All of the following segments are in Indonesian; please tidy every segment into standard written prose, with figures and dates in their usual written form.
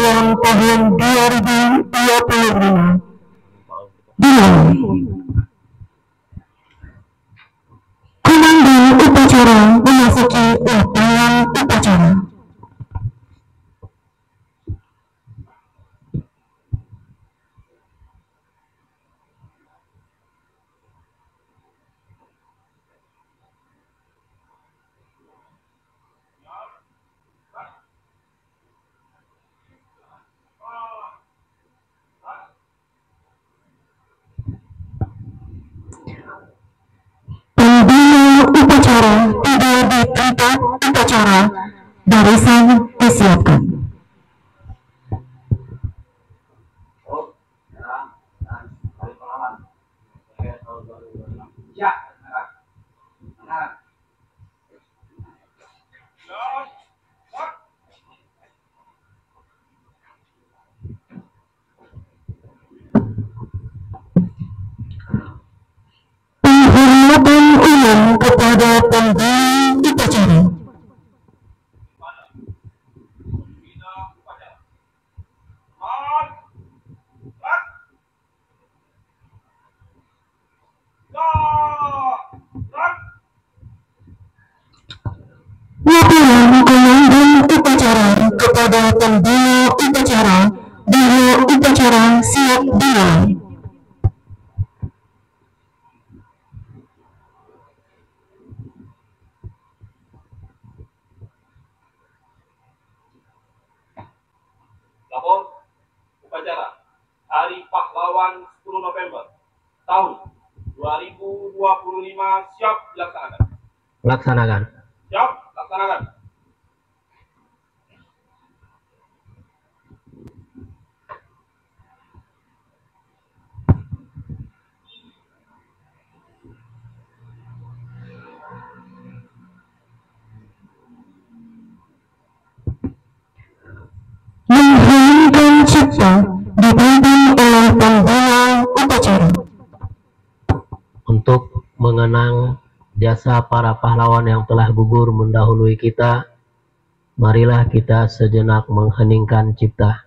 pahlawan tahun 2025 dimulai. Komandan upacara memasuki lapangan upacara. Pembina upacara tiba di tempat upacara, barisan disiapkan. Penghormatan umum kepada pembina upacara. Laporan komandan upacara kepada pembina upacara bahwa upacara siap dimulai. Lapor upacara Hari Pahlawan 10 November tahun 2025 siap dilaksanakan. Laksanakan. Siap, laksanakan. Mengheningkan cipta dipimpin oleh pembina upacara. Untuk mengenang jasa para pahlawan yang telah gugur mendahului kita, marilah kita sejenak mengheningkan cipta.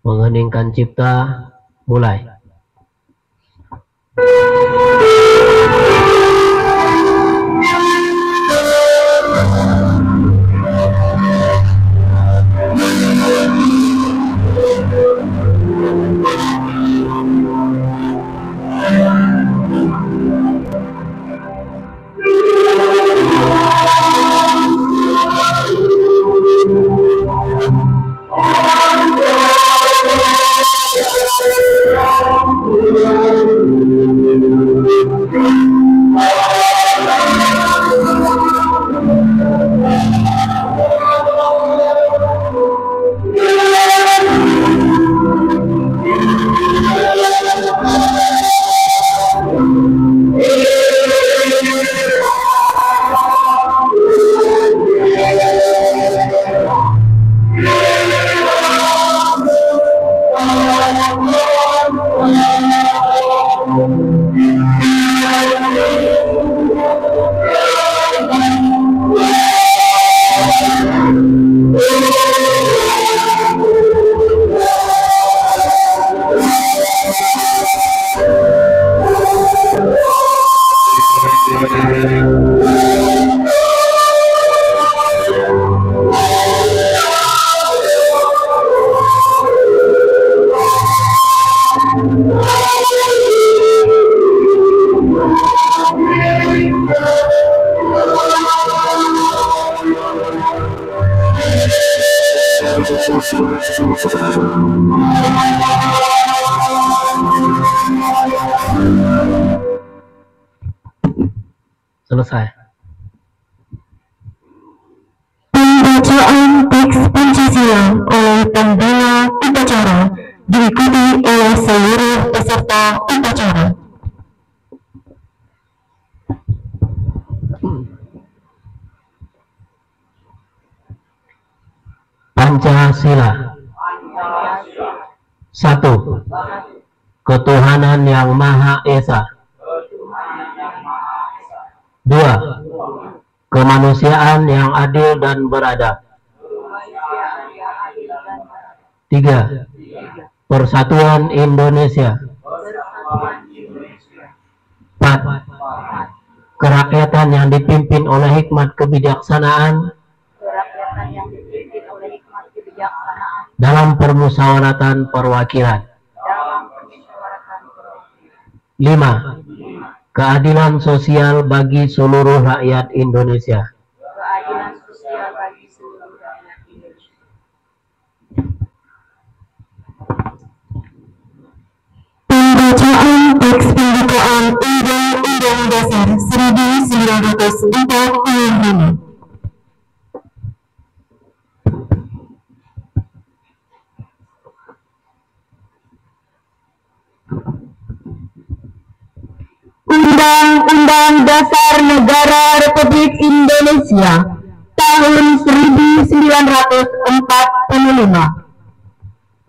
Mengheningkan cipta, mulai. Selesai. Pembacaan teks Pancasila oleh pembina upacara diikuti oleh seluruh peserta upacara. Pancasila. 1. Ketuhanan yang Maha Esa. 2. Kemanusiaan yang adil dan beradab. 3. Persatuan Indonesia. 4. Kerakyatan yang dipimpin oleh hikmat kebijaksanaan dalam permusyawaratan perwakilan. 5. Keadilan sosial bagi seluruh rakyat Indonesia. Pembacaan teks pembukaan Undang-Undang Dasar 1945. Undang-Undang Dasar Negara Republik Indonesia tahun 1945.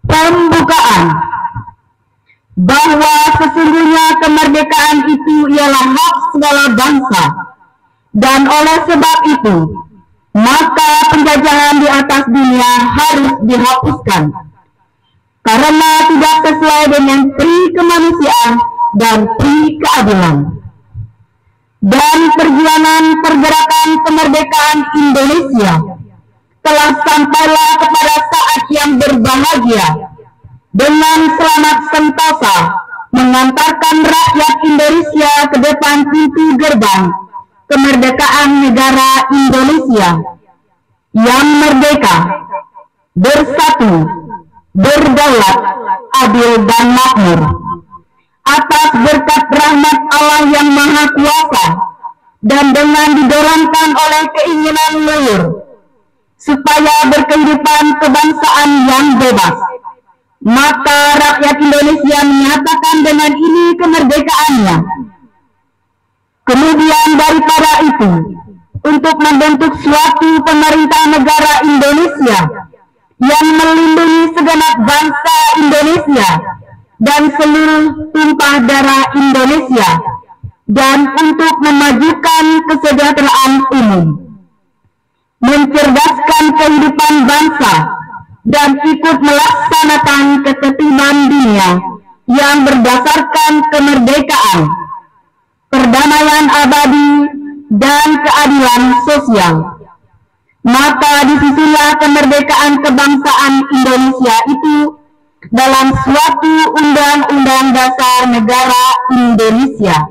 Pembukaan. Bahwa sesungguhnya kemerdekaan itu ialah hak segala bangsa, dan oleh sebab itu maka penjajahan di atas dunia harus dihapuskan karena tidak sesuai dengan pri kemanusiaan dan pri keadilan. Dan perjuangan pergerakan kemerdekaan Indonesia telah sampailah kepada saat yang berbahagia dengan selamat sentosa mengantarkan rakyat Indonesia ke depan pintu gerbang kemerdekaan negara Indonesia yang merdeka, bersatu, berdaulat, adil dan makmur, atas berkat rahmat Allah yang Maha Kuasa dan dengan didorongkan oleh keinginan luhur supaya berkehidupan kebangsaan yang bebas. Maka rakyat Indonesia menyatakan dengan ini kemerdekaannya. Kemudian daripada itu, untuk membentuk suatu pemerintah negara Indonesia yang melindungi segenap bangsa Indonesia dan seluruh tumpah darah Indonesia, dan untuk memajukan kesejahteraan umum, mencerdaskan kehidupan bangsa, dan ikut melaksanakan ketertiban dunia yang berdasarkan kemerdekaan, perdamaian abadi, dan keadilan sosial. Maka disusunlah kemerdekaan kebangsaan Indonesia itu dalam suatu Undang-Undang Dasar Negara Indonesia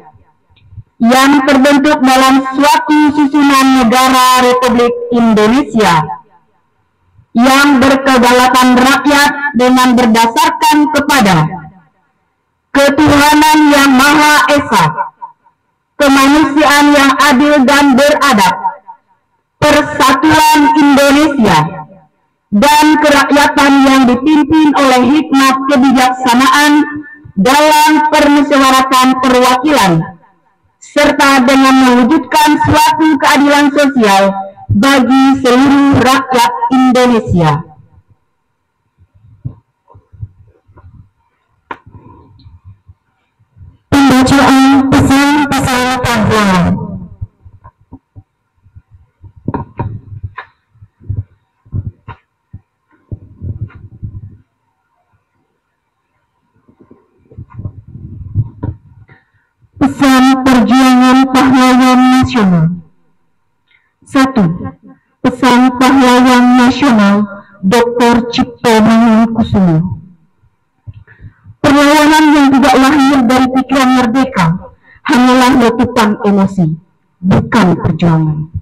yang terbentuk dalam suatu susunan negara Republik Indonesia yang berkedaulatan rakyat dengan berdasarkan kepada ketuhanan yang Maha Esa, kemanusiaan yang adil dan beradab, persatuan Indonesia, dan kerakyatan yang dipimpin oleh hikmat kebijaksanaan dalam permusyawaratan perwakilan, serta dengan mewujudkan suatu keadilan sosial bagi seluruh rakyat Indonesia. Pembacaan pesan-pesan pahlawan. Pesan perjuangan pahlawan nasional. 1. Pesan pahlawan nasional Dr. Cipto Mangunkusumo. Perlawanan yang tidak lahir dari pikiran merdeka hanyalah letupan emosi, bukan perjuangan.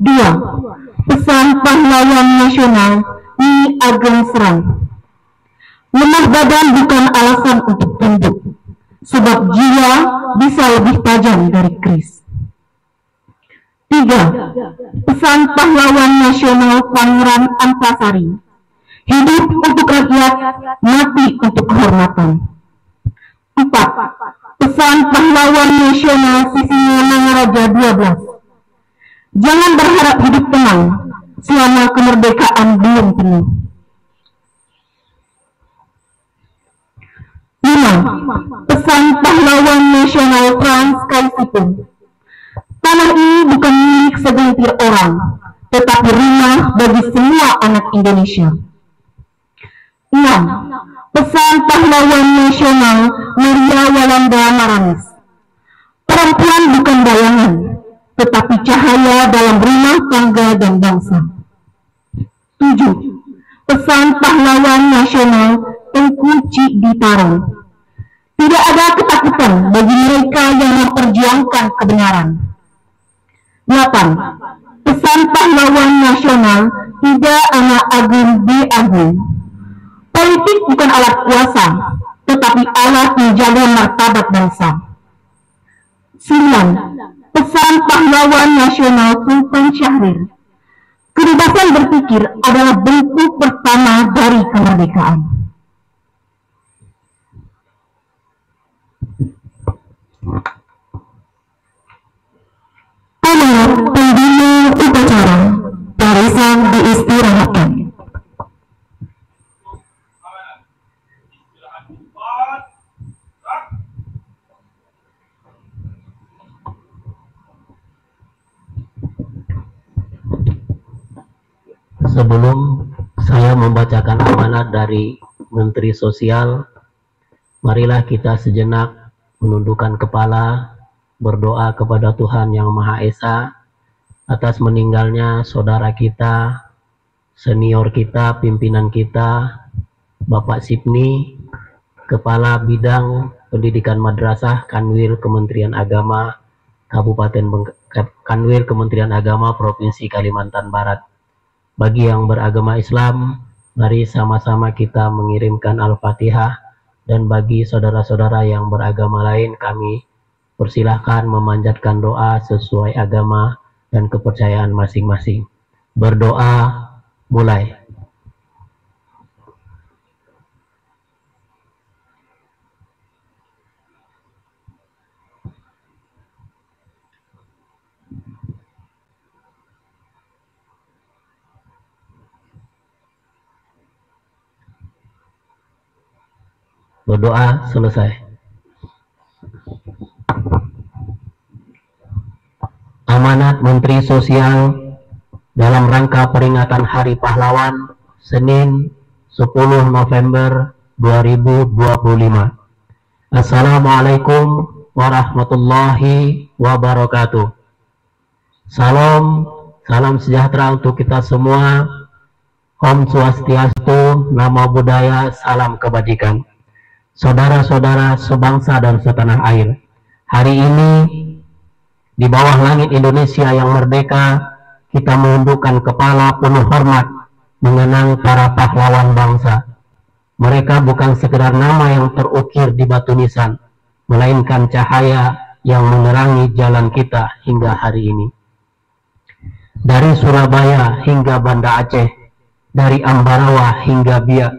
2. Pesan pahlawan nasional Nyi Ageng Serang. Lemah badan bukan alasan untuk tunduk, sebab jiwa bisa lebih tajam dari keris. 3. Pesan pahlawan nasional Pangeran Antasari. Hidup untuk rakyat, mati untuk kehormatan. 4. Pesan pahlawan nasional Sisingamangaraja 12. Jangan berharap hidup tenang selama kemerdekaan belum penuh. 5. Pesan pahlawan nasional Frans Kaisipung. Tanah ini bukan milik segelintir orang, tetapi rumah bagi semua anak Indonesia. 6. Pesan pahlawan nasional Maria Yolanda Maramis. Perempuan bukan bayangan, tetapi cahaya dalam rumah tangga dan bangsa. 7. Pesan pahlawan nasional Tengku Cik Ditaro. Tidak ada ketakutan bagi mereka yang memperjuangkan kebenaran. 8. Pesan pahlawan nasional Ida Anak Agung B. Agung. Politik bukan alat kuasa, tetapi alat menjaga martabat bangsa. 9. Pesan pahlawan nasional Sultan Syahrir. Kebebasan berpikir adalah bentuk pertama dari kemerdekaan. Pendengar pembina upacara, barisan diistirahatkan. Sebelum saya membacakan amanat dari Menteri Sosial, marilah kita sejenak menundukkan kepala, berdoa kepada Tuhan Yang Maha Esa atas meninggalnya saudara kita, senior kita, pimpinan kita, Bapak Sipni, Kepala Bidang Pendidikan Madrasah Kanwil Kementerian Agama Kanwil Kementerian Agama Provinsi Kalimantan Barat. Bagi yang beragama Islam, mari sama-sama kita mengirimkan Al-Fatihah, dan bagi saudara-saudara yang beragama lain, kami persilahkan memanjatkan doa sesuai agama dan kepercayaan masing-masing. Berdoa, mulai. Berdoa selesai. Amanat Menteri Sosial dalam rangka peringatan Hari Pahlawan Senin 10 November 2025. Assalamualaikum warahmatullahi wabarakatuh. Salam sejahtera untuk kita semua. Om Swastiastu, Namo Buddhaya, salam kebajikan. Saudara-saudara sebangsa dan setanah air, hari ini di bawah langit Indonesia yang merdeka, kita menundukkan kepala penuh hormat mengenang para pahlawan bangsa. Mereka bukan sekedar nama yang terukir di batu nisan, melainkan cahaya yang menerangi jalan kita hingga hari ini. Dari Surabaya hingga Banda Aceh, dari Ambarawa hingga Biak,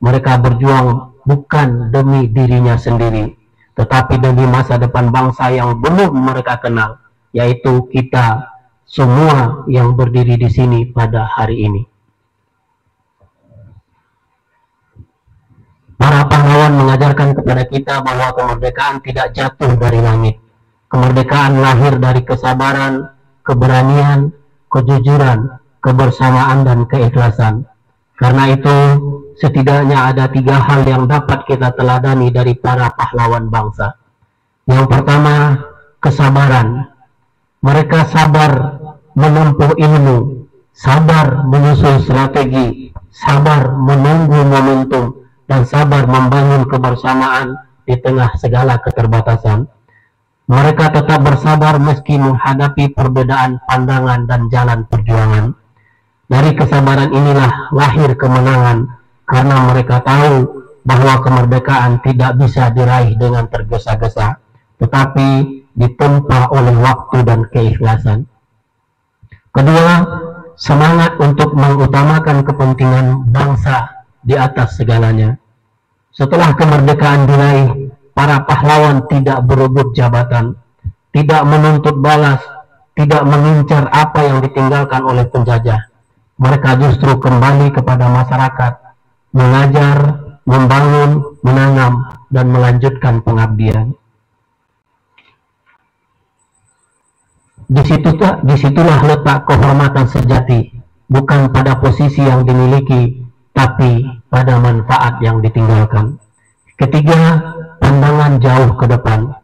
mereka berjuang bukan demi dirinya sendiri, tetapi demi masa depan bangsa yang belum mereka kenal, yaitu kita semua yang berdiri di sini pada hari ini. Para pahlawan mengajarkan kepada kita bahwa kemerdekaan tidak jatuh dari langit. Kemerdekaan lahir dari kesabaran, keberanian, kejujuran, kebersamaan, dan keikhlasan. Karena itu, setidaknya ada 3 hal yang dapat kita teladani dari para pahlawan bangsa. Yang pertama, kesabaran. Mereka sabar menempuh ilmu, sabar menyusun strategi, sabar menunggu momentum, dan sabar membangun kebersamaan di tengah segala keterbatasan. Mereka tetap bersabar meski menghadapi perbedaan pandangan dan jalan perjuangan. Dari kesabaran inilah lahir kemenangan, karena mereka tahu bahwa kemerdekaan tidak bisa diraih dengan tergesa-gesa, tetapi ditempa oleh waktu dan keikhlasan. Kedua, semangat untuk mengutamakan kepentingan bangsa di atas segalanya. Setelah kemerdekaan diraih, para pahlawan tidak berebut jabatan, tidak menuntut balas, tidak mengincar apa yang ditinggalkan oleh penjajah. Mereka justru kembali kepada masyarakat, mengajar, membangun, menanam, dan melanjutkan pengabdian. Disitulah letak kehormatan sejati, bukan pada posisi yang dimiliki, tapi pada manfaat yang ditinggalkan. Ketiga, pandangan jauh ke depan.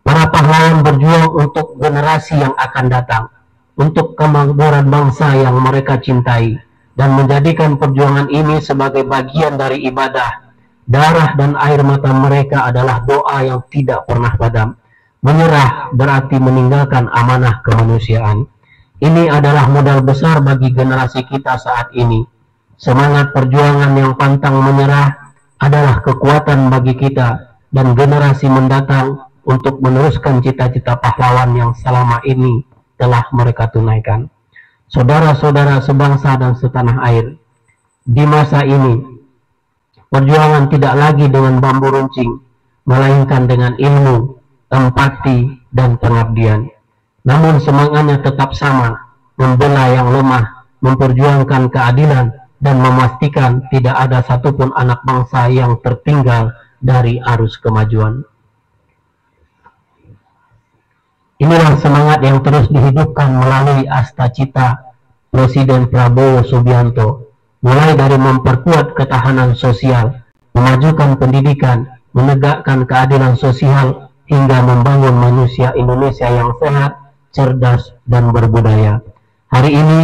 Para pahlawan berjuang untuk generasi yang akan datang, untuk kemakmuran bangsa yang mereka cintai, dan menjadikan perjuangan ini sebagai bagian dari ibadah. Darah dan air mata mereka adalah doa yang tidak pernah padam. Menyerah berarti meninggalkan amanah kemanusiaan. Ini adalah modal besar bagi generasi kita saat ini. Semangat perjuangan yang pantang menyerah adalah kekuatan bagi kita dan generasi mendatang untuk meneruskan cita-cita pahlawan yang selama ini telah mereka tunaikan. Saudara-saudara sebangsa dan setanah air, di masa ini, perjuangan tidak lagi dengan bambu runcing, melainkan dengan ilmu, empati, dan pengabdian. Namun semangatnya tetap sama, membela yang lemah, memperjuangkan keadilan, dan memastikan tidak ada satupun anak bangsa yang tertinggal dari arus kemajuan. Inilah semangat yang terus dihidupkan melalui Astacita Presiden Prabowo Subianto, mulai dari memperkuat ketahanan sosial, memajukan pendidikan, menegakkan keadilan sosial, hingga membangun manusia Indonesia yang sehat, cerdas, dan berbudaya. Hari ini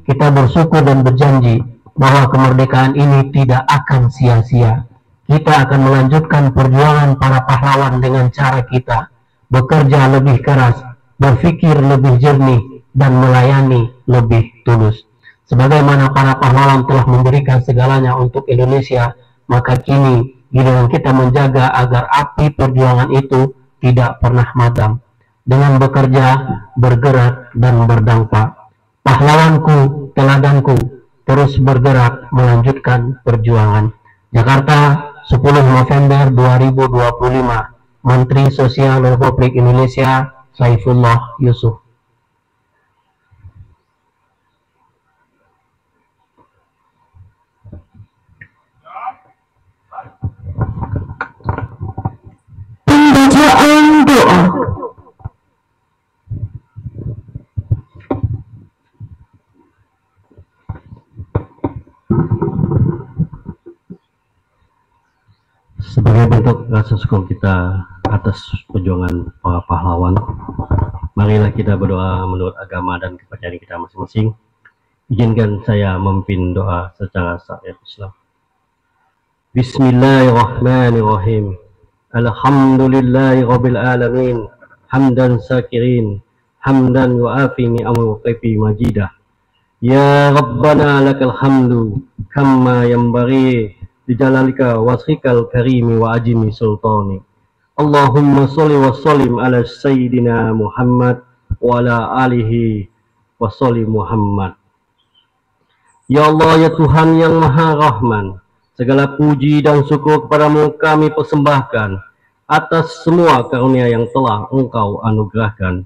kita bersyukur dan berjanji bahwa kemerdekaan ini tidak akan sia-sia. Kita akan melanjutkan perjuangan para pahlawan dengan cara kita, bekerja lebih keras, berpikir lebih jernih, dan melayani lebih tulus. Sebagaimana para pahlawan telah memberikan segalanya untuk Indonesia, maka kini giliran kita menjaga agar api perjuangan itu tidak pernah madam. Dengan bekerja, bergerak, dan berdampak. Pahlawanku, teladanku, terus bergerak melanjutkan perjuangan. Jakarta, 10 November 2025. Menteri Sosial Republik Indonesia Saifullah Yusuf. Pembacaan doa. Sebagai bentuk rasa syukur kita atas perjuangan para pahlawan, marilah kita berdoa menurut agama dan kepercayaan kita masing-masing. Izinkan saya memimpin doa secara syariat Islam. Bismillahirrahmanirrahim. Alhamdulillahi rabbil alamin. Hamdan syakirin, hamdan yu'afi ni'amahu wa kaifi majidah. Ya Rabbana lakal hamdu kama yanbaghi bijalalika wasrikal karimi wa ajimi sultani. Allahumma sholli wa sallim ala sayyidina Muhammad wa ala alihi wa sholli Muhammad. Ya Allah, ya Tuhan yang Maha Rahman, segala puji dan syukur kepadamu kami persembahkan atas semua karunia yang telah Engkau anugerahkan.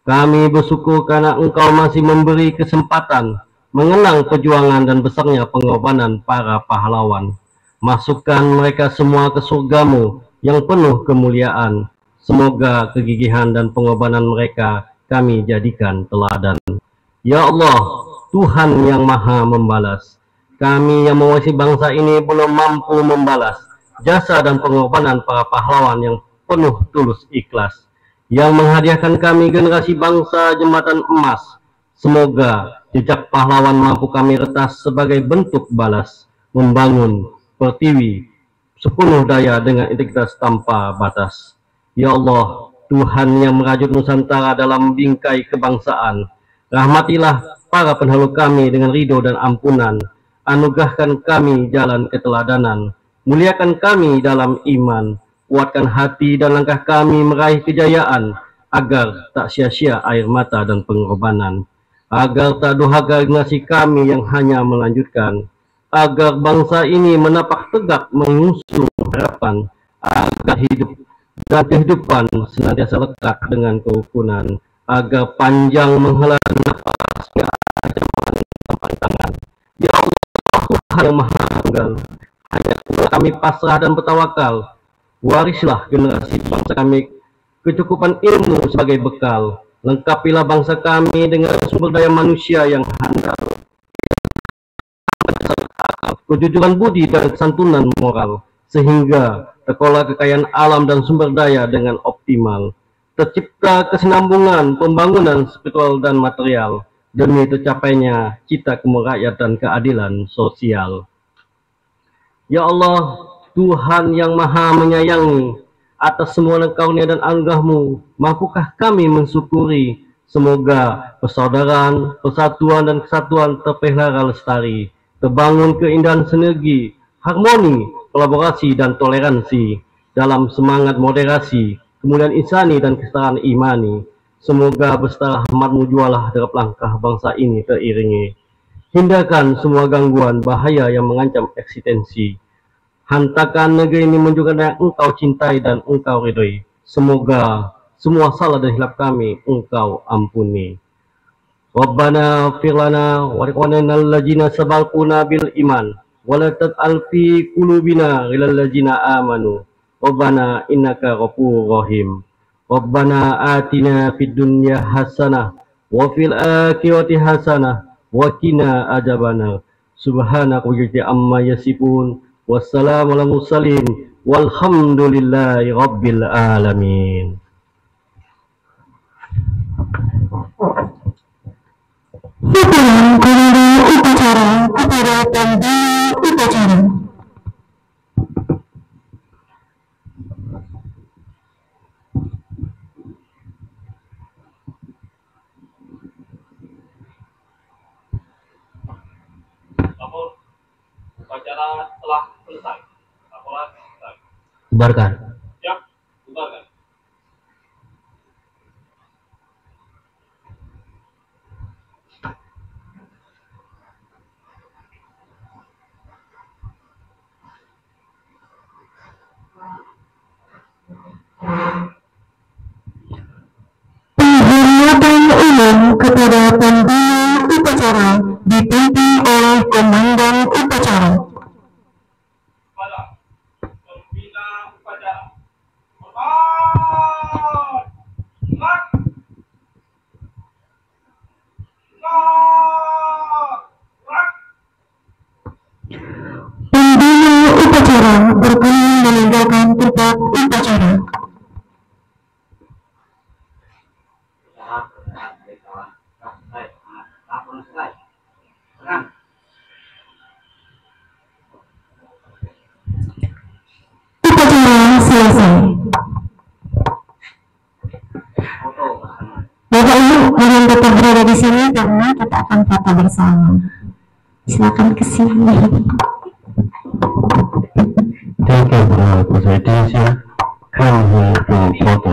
Kami bersyukur karena Engkau masih memberi kesempatan mengenang perjuangan dan besarnya pengorbanan para pahlawan. Masukkan mereka semua ke surgamu yang penuh kemuliaan. Semoga kegigihan dan pengorbanan mereka kami jadikan teladan. Ya Allah, Tuhan yang Maha membalas. Kami yang mewakili bangsa ini belum mampu membalas jasa dan pengorbanan para pahlawan yang penuh tulus ikhlas, yang menghadiahkan kami generasi bangsa jembatan emas. Semoga jejak pahlawan mampu kami retas sebagai bentuk balas, membangun pertiwi sepenuh daya dengan integritas tanpa batas. Ya Allah, Tuhan yang merajut Nusantara dalam bingkai kebangsaan, rahmatilah para pendahulu kami dengan ridho dan ampunan. Anugerahkan kami jalan keteladanan, muliakan kami dalam iman, kuatkan hati dan langkah kami meraih kejayaan, agar tak sia-sia air mata dan pengorbanan, agar tak durhaka generasi kami yang hanya melanjutkan, agar bangsa ini menapak tegak mengusung harapan, agar hidup dan kehidupan senantiasa lekat dengan kerukunan, agar panjang menghela nafas hingga zaman tanpa tangan. Ya Allah, Tuhan yang Maha Tunggal, hanya kami pasrah dan bertawakal. Warislah generasi bangsa kami kecukupan ilmu sebagai bekal. Lengkapilah bangsa kami dengan sumber daya manusia yang handal, kejujuran budi dan kesantunan moral, sehingga terkelola kekayaan alam dan sumber daya dengan optimal. Tercipta kesinambungan pembangunan spiritual dan material demi tercapainya cita kemurakyatan dan keadilan sosial. Ya Allah, Tuhan yang maha menyayangi, atas semua karunia dan anugerah-Mu, mampukah kami mensyukuri. Semoga persaudaraan, persatuan dan kesatuan terpelihara lestari, terbangun keindahan sinergi, harmoni, kolaborasi dan toleransi dalam semangat moderasi, kemuliaan insani dan kesetaraan imani. Semoga beserta rahmat-Mu jualah derap langkah bangsa ini teriringi. Hindarkan semua gangguan bahaya yang mengancam eksistensi. Hantarkan negeri ini menunjukkan yang Engkau cintai dan Engkau ridhoi. Semoga semua salah dan hilaf kami Engkau ampuni. Rabbana firlana wa ikhwanana allazina sabaquna bil iman wa la taj'al fi qulubina ghillal ladzina amanu. Rabbana innaka ghafurur rahim. Rabbana atina fid dunya hasanah wa fil akhirati hasanah wa qina adzabannar. Subhanaka wa amma yasifun. Wassalamu ala mursalin walhamdulillahi rabbil alamin. Dukungan komandan upacara kepada pembina upacara. Lapor upacara telah selesai. Laporan selesai. Bubarkan. Siap, bubarkan. Penghormatan umum kepada pembina upacara dipimpin oleh komandan upacara. Pada pembina upacara. Hormat! Gerak! Gerak! Pembina upacara berkenan meninggalkan tempat upacara. Upacara selesai. Bapak Ibu, jangan tetap berada di sini karena kita akan foto bersama. Silakan ke sini. Thank you for the presentation. Come here for photo.